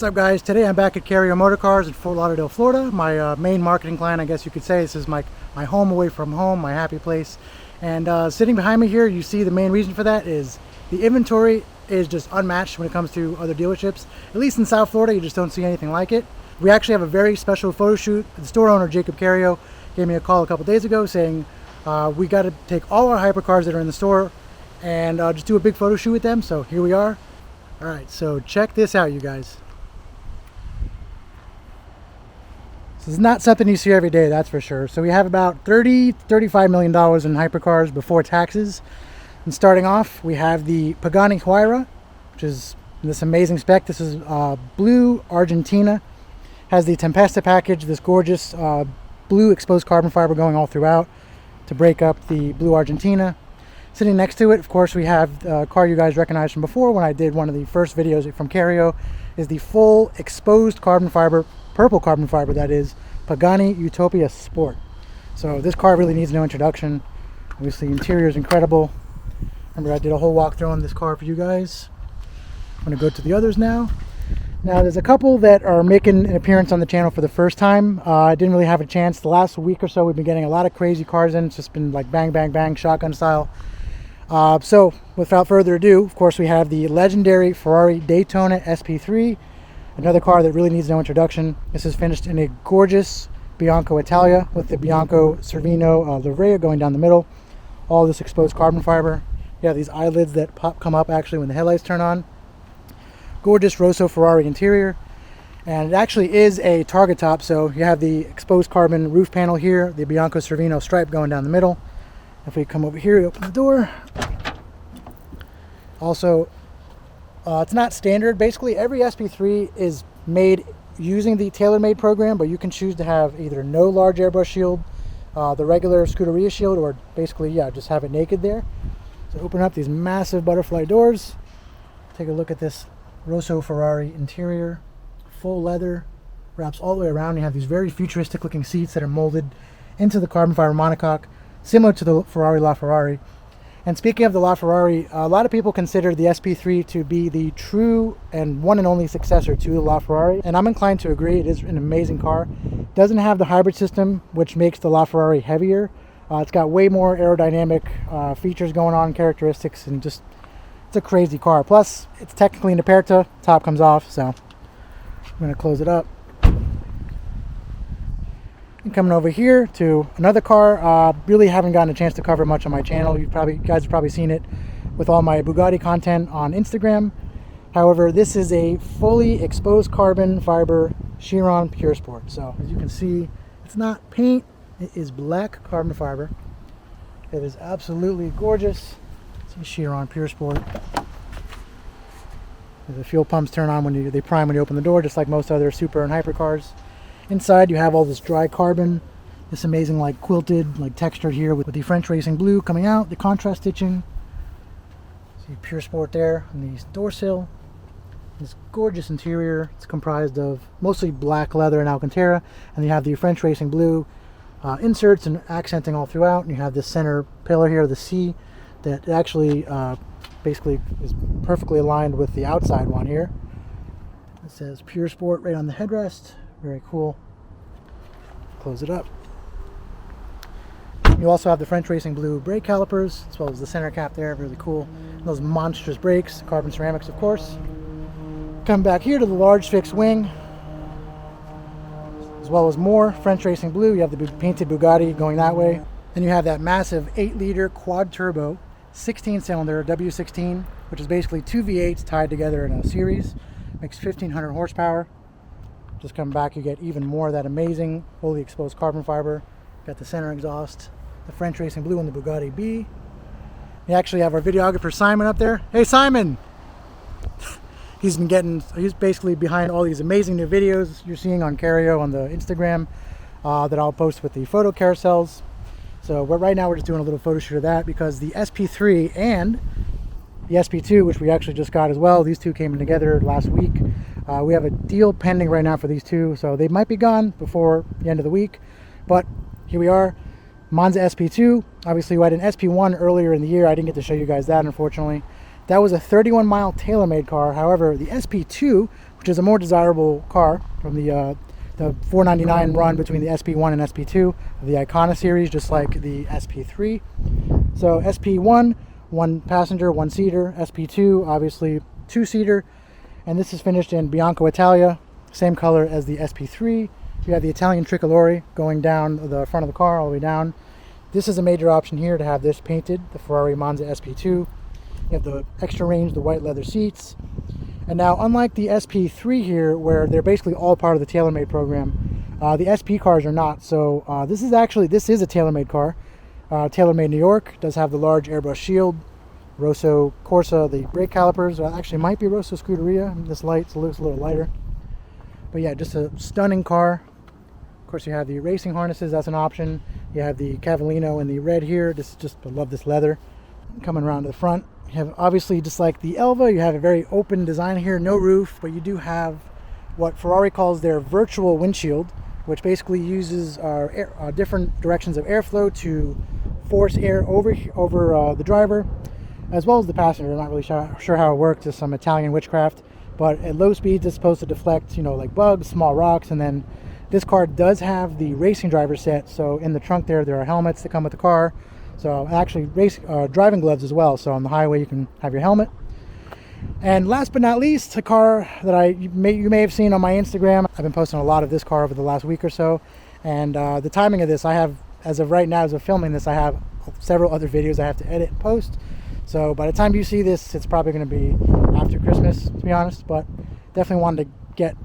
What's up, guys? Today I'm back at Carrio Motor Cars in Fort Lauderdale, Florida. My main marketing client, I guess you could say. This is my home away from home, my happy place. And sitting behind me here, you see the main reason for that is the inventory is just unmatched when it comes to other dealerships. At least in South Florida, you just don't see anything like it. We actually have a very special photo shoot. The store owner, Jacob Carrio, gave me a call a couple days ago saying we got to take all our hypercars that are in the store and just do a big photo shoot with them. So here we are. All right, so check this out, you guys. This is not something you see every day, that's for sure. So we have about $35 million in hypercars before taxes. And starting off, we have the Pagani Huayra, which is this amazing spec. This is blue Argentina. Has the Tempesta package, this gorgeous blue exposed carbon fiber going all throughout to break up the blue Argentina. Sitting next to it, of course, we have a car you guys recognized from before when I did one of the first videos from Carrio, is the full exposed carbon fiber, purple carbon fiber that is, Pagani Utopia Sport. So this car really needs no introduction. Obviously, the interior is incredible. Remember, I did a whole walkthrough on this car for you guys. I'm going to go to the others now. Now, there's a couple that are making an appearance on the channel for the first time. I didn't really have a chance. The last week or so, we've been getting a lot of crazy cars in. It's just been like bang, bang, bang, shotgun style. So without further ado, of course, we have the legendary Ferrari Daytona SP3, another car that really needs no introduction. This is finished in a gorgeous Bianco Italia with the Bianco Cervino Livrea going down the middle. All this exposed carbon fiber. You have these eyelids that come up actually when the headlights turn on. Gorgeous Rosso Ferrari interior. And it actually is a target top, so you have the exposed carbon roof panel here, the Bianco Cervino stripe going down the middle. If we come over here, we open the door. Also, it's not standard. Basically, every SP3 is made using the tailor-made program, but you can choose to have either no large airbrush shield, the regular Scuderia shield, or basically, yeah, just have it naked there. So open up these massive butterfly doors. Take a look at this Rosso Ferrari interior. Full leather, wraps all the way around. You have these very futuristic-looking seats that are molded into the carbon fiber monocoque, similar to the Ferrari LaFerrari. And speaking of the LaFerrari, a lot of people consider the SP3 to be the true and one and only successor to the LaFerrari, and I'm inclined to agree. It is an amazing car. It doesn't have the hybrid system, which makes the LaFerrari heavier. It's got way more aerodynamic features going on, characteristics, and just, it's a crazy car. Plus, it's technically an Aperta, top comes off, so I'm going to close it up. And coming over here to another car, really haven't gotten a chance to cover much on my channel. You guys have probably seen it with all my Bugatti content on Instagram. However, this is a fully exposed carbon fiber Chiron Pur Sport. So as you can see, it's not paint, it is black carbon fiber. It is absolutely gorgeous. It's a Chiron Pur Sport. The fuel pumps turn on when they prime when you open the door, just like most other super and hypercars. Inside you have all this dry carbon, this amazing like quilted like texture here with the French Racing blue coming out, the contrast stitching. See Pure Sport there on the door sill. This gorgeous interior. It's comprised of mostly black leather and Alcantara, and you have the French Racing blue inserts and accenting all throughout. And you have this center pillar here, the C, that actually basically is perfectly aligned with the outside one here. It says Pure Sport right on the headrest. Very cool. Close it up. You also have the French Racing blue brake calipers, as well as the center cap there. Really cool. And those monstrous brakes, carbon ceramics, of course. Come back here to the large fixed wing, as well as more French Racing blue. You have the painted Bugatti going that way. Then you have that massive 8-liter quad turbo 16-cylinder W16, which is basically two V8s tied together in a series. Makes 1,500 horsepower. Just come back, you get even more of that amazing fully exposed carbon fiber. Got the center exhaust, the French Racing blue, and the Bugatti B. We actually have our videographer Simon up there. Hey Simon! He's basically behind all these amazing new videos you're seeing on Carrio on the Instagram that I'll post with the photo carousels. So right now we're just doing a little photo shoot of that because the SP3 and the SP2, which we actually just got as well, these two came together last week. We have a deal pending right now for these two, so they might be gone before the end of the week. But here we are, Monza SP2. Obviously, we had an SP1 earlier in the year. I didn't get to show you guys that, unfortunately. That was a 31-mile tailor-made car. However, the SP2 which is a more desirable car from the $499 run between the SP1 and SP2 of the Icona series, just like the SP3. So SP1, one passenger, one seater. SP2, obviously two-seater. And this is finished in Bianco Italia, same color as the SP3. You have the Italian tricolore going down the front of the car all the way down. This is a major option here to have this painted, the Ferrari Monza SP2. You have the extra range, the white leather seats. And now, unlike the SP3 here, where they're basically all part of the TaylorMade program, the SP cars are not. So this is a TaylorMade car. TaylorMade New York does have the large airbrush shield. Rosso Corsa, the brake calipers, actually might be Rosso Scuderia. This light looks a little lighter. But yeah, just a stunning car. Of course, you have the racing harnesses, that's an option. You have the Cavallino in the red here. I love this leather. Coming around to the front, you have, obviously, just like the Elva, you have a very open design here, no roof, but you do have what Ferrari calls their virtual windshield, which basically uses different directions of airflow to force air over the driver, as well as the passenger. I'm not really sure how it works. It's some Italian witchcraft, but at low speeds it's supposed to deflect, like bugs, small rocks. And then this car does have the racing driver set, so in the trunk there are helmets that come with the car. So actually driving gloves as well, so on the highway you can have your helmet. And last but not least, a car that you may have seen on my Instagram. I've been posting a lot of this car over the last week or so, and the timing of this, I have, as of right now, as of filming this, I have several other videos I have to edit and post. So by the time you see this, it's probably going to be after Christmas, to be honest, but definitely wanted to get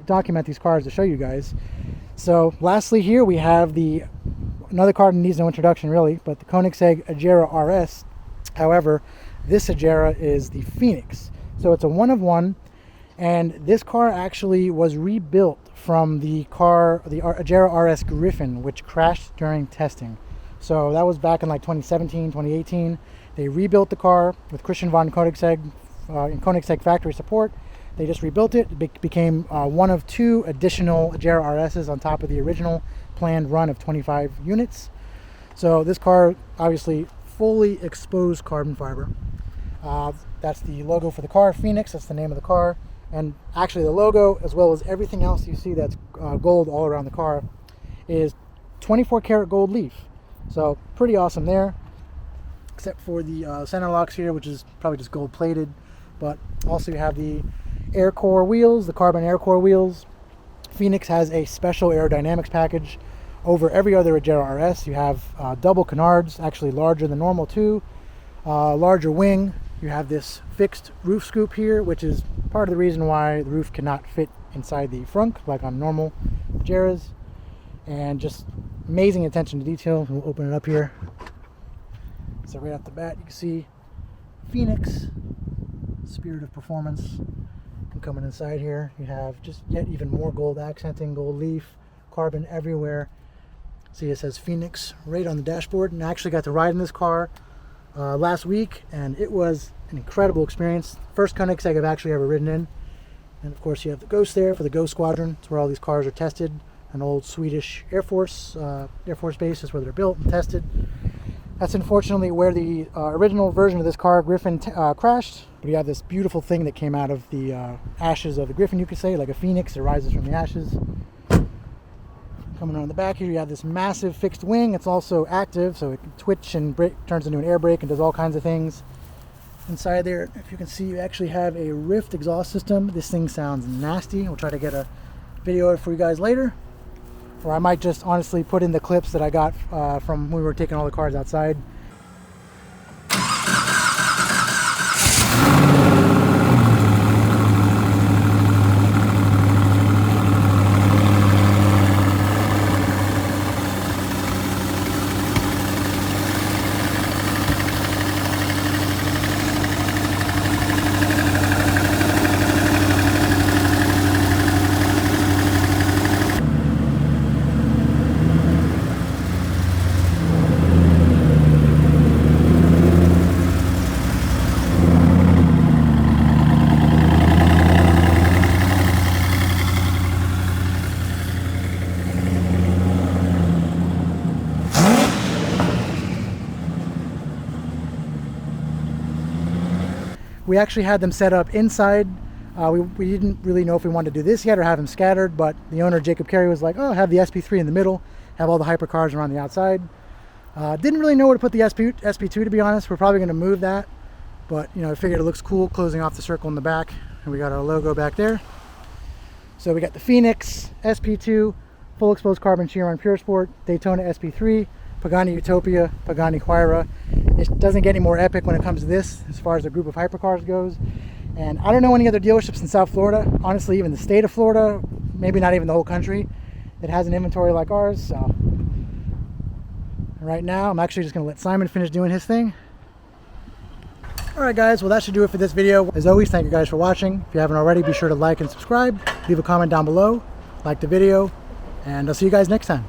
document these cars to show you guys. So lastly here we have another car that needs no introduction really, but the Koenigsegg Agera RS. However, this Agera is the Phoenix. So it's a one of one, and this car actually was rebuilt from the Agera RS Griffin, which crashed during testing. So that was back in like 2017, 2018. They rebuilt the car with Christian von Koenigsegg in Koenigsegg factory support. They just rebuilt it. It became one of two additional Agera RSs on top of the original planned run of 25 units. So this car, obviously, fully exposed carbon fiber. That's the logo for the car, Phoenix. That's the name of the car. And actually the logo, as well as everything else you see that's gold all around the car, is 24 karat gold leaf. So pretty awesome there, except for the center locks here, which is probably just gold plated. But also you have the air core wheels, the carbon air core wheels. Phoenix has a special aerodynamics package over every other Agera RS. You have double canards, actually larger than normal too, larger wing. You have this fixed roof scoop here, which is part of the reason why the roof cannot fit inside the frunk like on normal Ageras. And just amazing attention to detail. We'll open it up here. So right off the bat you can see Phoenix, spirit of performance. And coming inside here you have just yet even more gold accenting, gold leaf, carbon everywhere. See, it says Phoenix right on the dashboard, and I actually got to ride in this car last week, and it was an incredible experience. First Koenigsegg I've actually ever ridden in. And of course you have the Ghost there for the Ghost Squadron. It's where all these cars are tested. An old Swedish Air Force base is where they're built and tested. That's unfortunately where the original version of this car, Griffin, crashed. But you have this beautiful thing that came out of the ashes of the Griffin, you could say, like a phoenix that rises from the ashes. Coming around the back here, you have this massive fixed wing. It's also active, so it can twitch and turns into an air brake and does all kinds of things. Inside there, if you can see, you actually have a Rift exhaust system. This thing sounds nasty. We'll try to get a video of it for you guys later. Or I might just honestly put in the clips that I got from when we were taking all the cars outside. We actually had them set up inside We didn't really know if we wanted to do this yet or have them scattered, but the owner, Jacob Carey, was like, oh, have the SP3 in the middle, have all the hypercars around the outside. Didn't really know where to put the SP2, to be honest. We're probably going to move that, but I figured it looks cool closing off the circle in the back, and we got our logo back there. So we got the Phoenix SP2, full exposed carbon Chiron Pur Sport, Daytona SP3, Pagani Utopia, Pagani Huayra. It doesn't get any more epic when it comes to this as far as the group of hypercars goes. And I don't know any other dealerships in South Florida, honestly, even the state of Florida, maybe not even the whole country, that has an inventory like ours. So right now I'm actually just going to let Simon finish doing his thing. Alright guys, well that should do it for this video. As always, thank you guys for watching. If you haven't already, be sure to like and subscribe, leave a comment down below, like the video, and I'll see you guys next time.